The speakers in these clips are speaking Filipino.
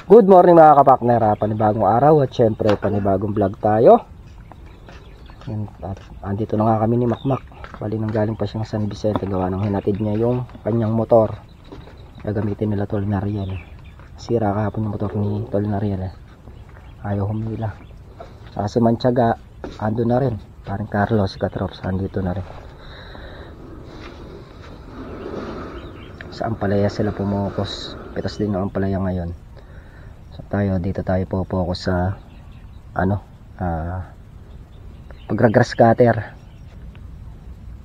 Good morning mga kapakner, panibagong araw at syempre panibagong vlog tayo. At andito na nga kami ni Makmak. Bali nang galing pa siyang San Vicente, gawa nang hinatid niya yung kanyang motor. Gagamitin nila Tol Nariel. Sira kahapon yung motor ni Tol Nariel. Ayaw humila. Saka si Manchaga ando na rin. Parang Carlos, si Katrops andito na rin. Sa Ampalaya sila pumukos. Pitas din yung Ampalaya ngayon. So dito tayo po focus sa pag-grass cutter.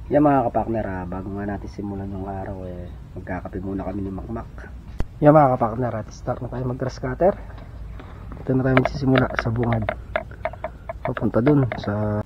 Yan mga kapakner, bago nga natin simulan ng araw magkakape muna kami ni Makmak. Yan mga kapakner, start na tayo mag-grass cutter. Ito na tayo magsisimula sa bungad. Papunta dun sa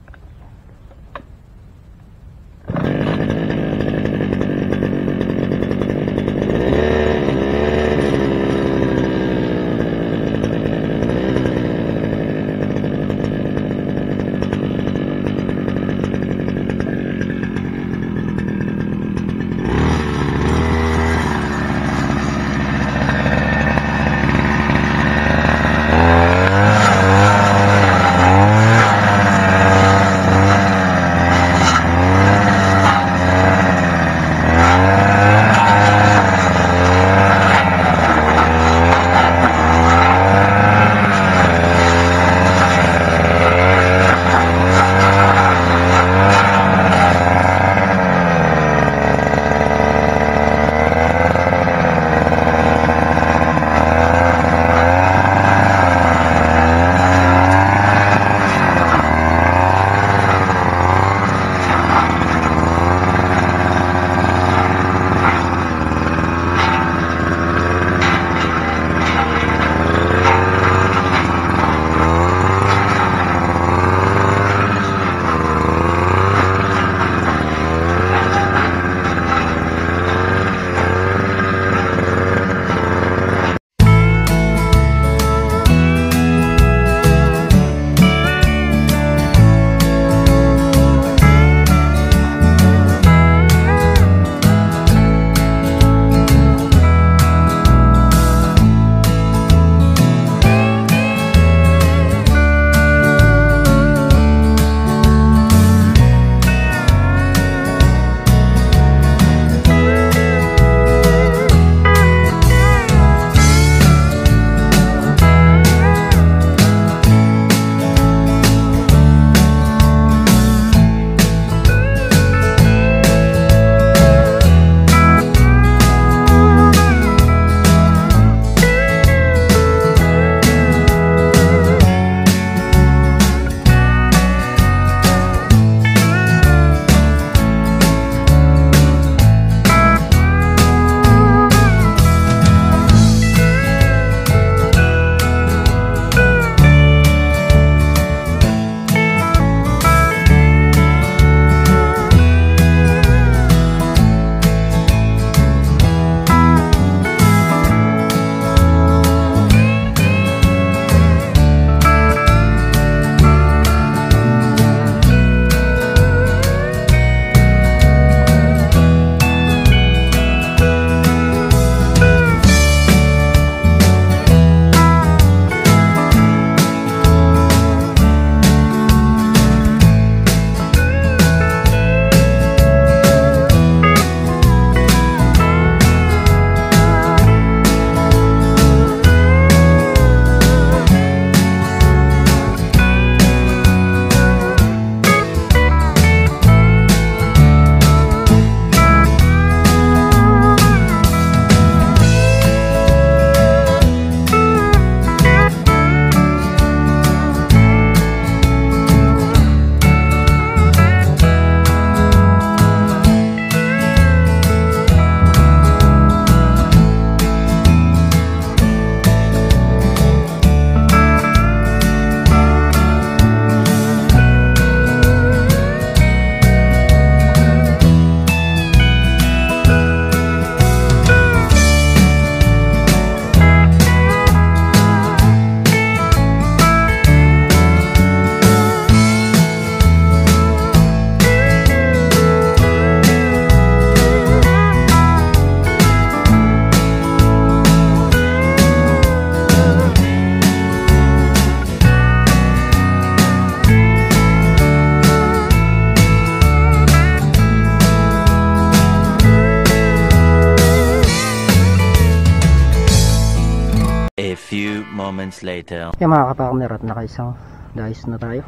A few moments later. Kaya mga kapartner, at nakaisang dahis na tayo.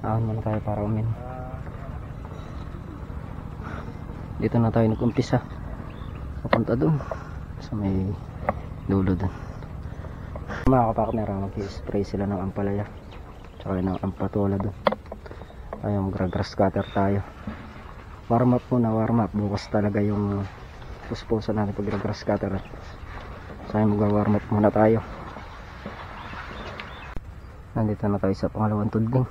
Aon muna tayo para umin. Dito na tayo nag-umpisa. Papunta dun sa may dulo dun. Mga kapartner, mag-i-spray sila ng ampalaya tsaka ng ampatola dun. Ayun, grass cutter tayo. Warm up muna, warm up. Bukas talaga yung puspusan natin pag grass cutter. So mag-warm up muna tayo. Nandito na tayo sa pangalawang tudling.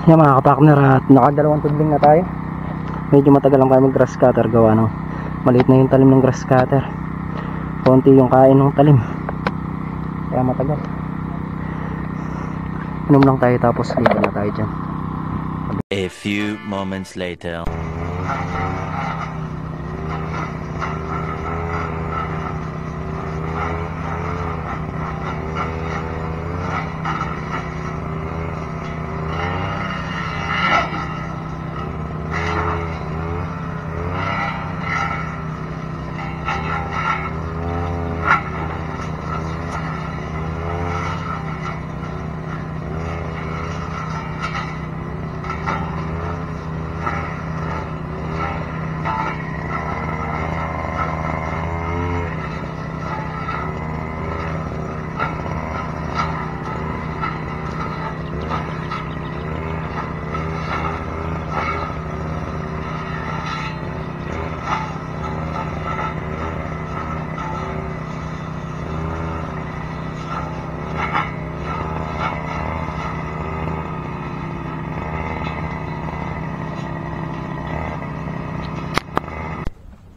Yan mga kapartner, at nakadalawang tudling na tayo. Medyo matagal lang tayo mag grass cutter, gawa ng maliit na yung talim ng grass cutter, konti yung kain ng talim, kaya matagal. Inom lang tayo tapos dito na tayo dyan. A few moments later.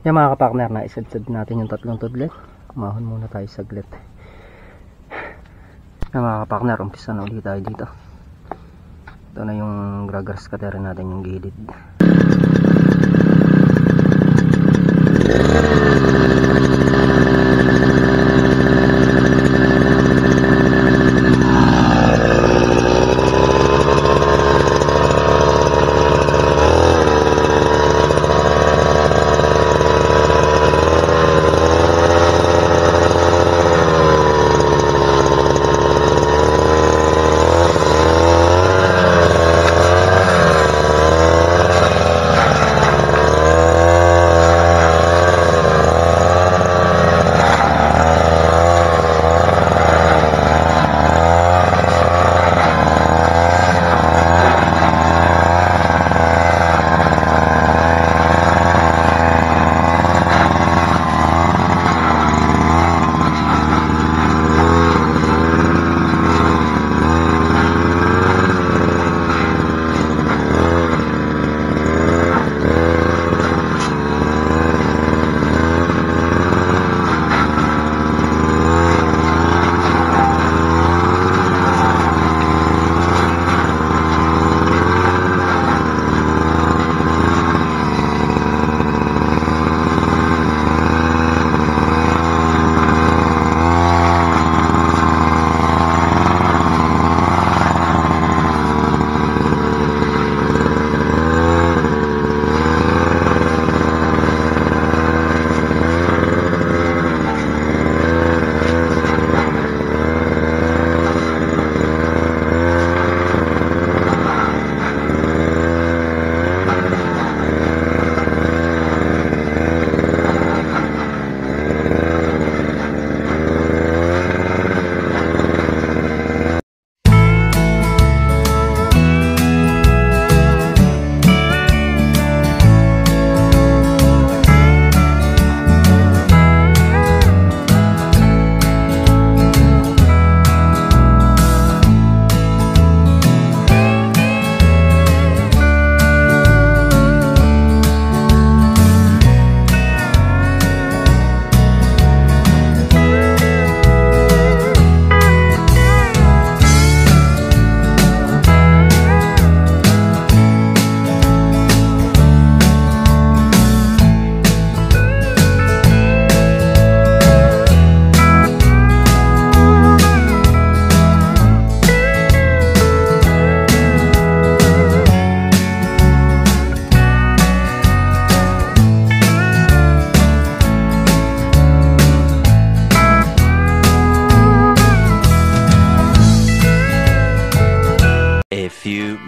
Yan mga kapartner, na isadsad natin yung tatlong tudling. Umahon muna tayo saglit. Yan mga kapartner, umpisa na ulit tayo dito. Ito na yung grass cutter natin, yung gilid.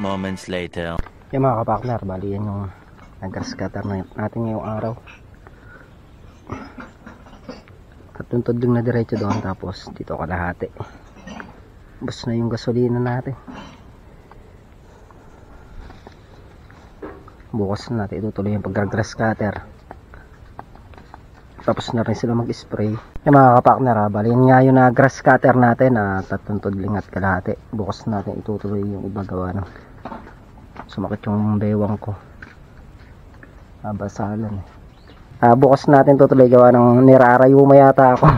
Moments later. Yung mga kapartner, bali yan yung grass cutter natin ngayong araw. Tatlong tudling na diretso doon, tapos dito kalahati. Bus na yung gasolina natin. Bukas na natin itutuloy yung pag-grass cutter. Tapos na rin sila mag-spray. Yung mga kapartner, bali yan nga yung grass cutter natin na tatlong tudling at kalahati. Bukas na natin itutuloy yung iba, gawa ng Sumakit yung bewang ko. Basalan eh. Bukas natin tutuloy gawa ng nirarayuma yata ako.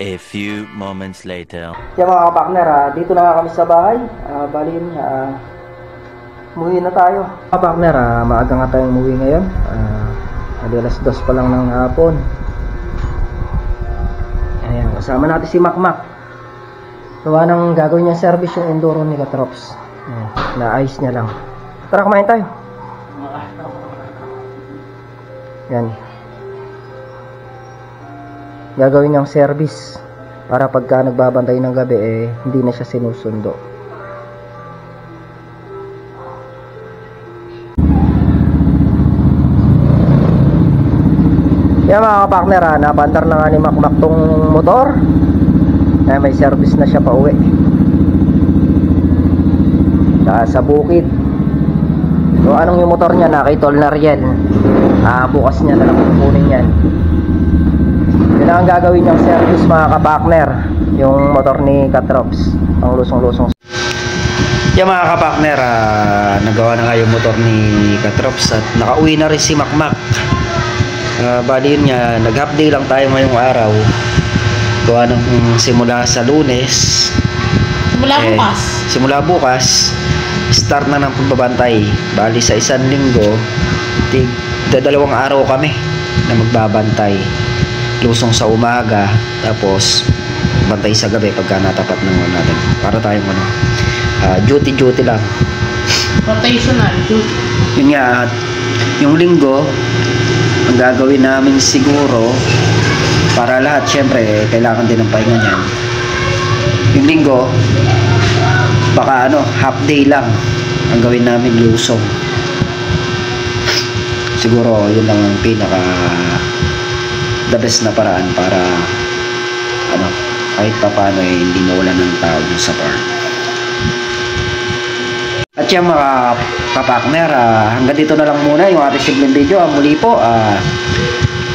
A few moments later. Kaya mga kapakner, dito na nga kami sa bahay. Balin, umuwi na tayo. Mga kapakner, maaga nga tayong umuwi ngayon. Alas 2 pa lang ng hapon. Ayan, kasama natin si Makmak. Gawa ng gagawin niya service yung enduro ni Katrops. Naayos niya lang. Tara, kumain tayo. Yan. Gagawin niyang service para pagka nagbabantay ng gabi hindi na siya sinusundo. Yan mga kapakner, napandar na nga ni Makmak tong motor. May service na siya pa uwi. Sa bukid. So anong yung motor niya, nakitol na rin. Bukas niya na lang kukunin yan. Yun ang gagawin niyang service mga kapakner, yung motor ni Katrops, ang lusong-lusong. Yan mga kapakner, nagawa na nga yung motor ni Katrops at nakauwi na rin si Makmak. Bali yun nga, nag-half day lang tayo ngayong araw. Gawa ng simula sa Lunes. Simula bukas, start na ng pagbabantay. Bali sa isang linggo, dalawang araw kami na magbabantay. Lusong sa umaga, tapos bantay sa gabi pagka natapat ng natin. Para tayong duty lang. Rotational duty. Yun nga, yung linggo, ang gagawin namin siguro, para lahat, syempre, kailangan din ng pahinga niyan. Yung linggo, baka half day lang ang gawin namin lusong. Siguro yun lang ang pinaka the best na paraan para kahit pa paano hindi mawala ng tao sa farm. At yung mga kapakner, hanggang dito na lang muna yung ating simpleng video. Muli po,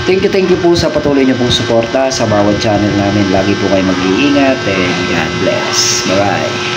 thank you po sa patuloy niyo pong suporta sa bawat channel namin. Lagi po kayo mag-iingat and God bless. Bye bye.